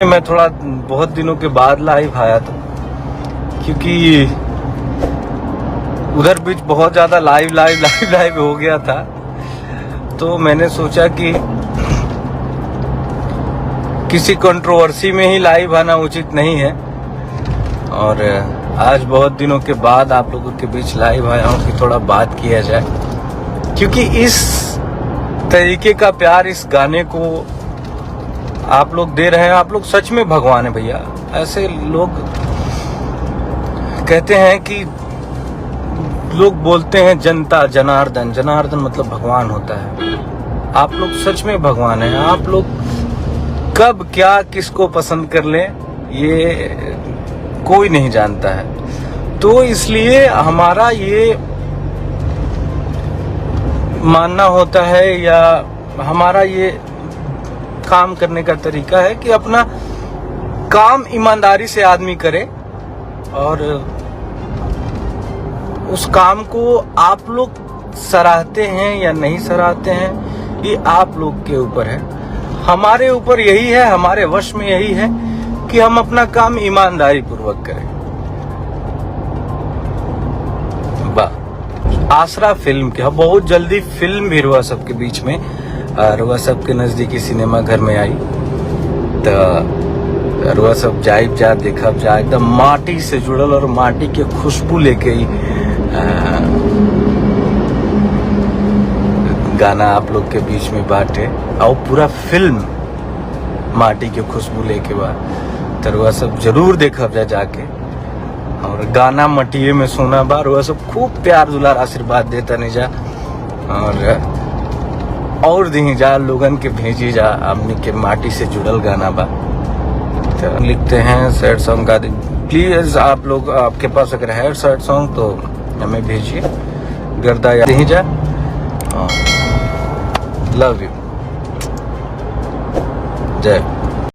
मैं थोड़ा बहुत दिनों के बाद लाइव आया था, क्योंकि उधर बीच बहुत ज़्यादा लाइव हो गया था। तो मैंने सोचा कि किसी कंट्रोवर्सी में ही लाइव आना उचित नहीं है, और आज बहुत दिनों के बाद आप लोगों के बीच लाइव आया हूँ कि थोड़ा बात किया जाए, क्योंकि इस तरीके का प्यार इस गाने को आप लोग दे रहे हैं। आप लोग सच में भगवान है भैया। ऐसे लोग कहते हैं कि लोग बोलते हैं जनता जनार्दन, जनार्दन मतलब भगवान होता है। आप लोग सच में भगवान हैं। आप लोग कब क्या किसको पसंद कर लें ये कोई नहीं जानता है। तो इसलिए हमारा ये मानना होता है, या हमारा ये काम करने का तरीका है कि अपना काम ईमानदारी से आदमी करे, और उस काम को आप लोग सराहते हैं या नहीं सराहते हैं ये आप लोग के ऊपर है। हमारे ऊपर यही है, हमारे वश में यही है कि हम अपना काम ईमानदारी पूर्वक करें। आसरा फिल्म के बहुत जल्दी फिल्म भी रुआ सबके बीच में, रुआ सबके नजदीकी सिनेमा घर में आई। तो रुआ सब जाइब जा देखब जा, एकदम माटी से जुड़ल और माटी के खुशबू लेके ही गाना आप लोग के बीच में बांटे, और पूरा फिल्म माटी के खुशबू लेके बा। तो रुआ सब जरूर देखब जा जाके, और गाना मटिए में सोना बा। रुआ सब खूब प्यार दुलार आशीर्वाद देता नहीं जा, और दी जा लोगन के भेजी जा हमनी के माटी से जुड़ल गाना बा। तो लिखते हैं सैड सॉन्ग का, प्लीज आप लोग, आपके पास अगर है सैड सॉन्ग तो हमें भेजिए। गर्दा याद ही जा। Love you. जय।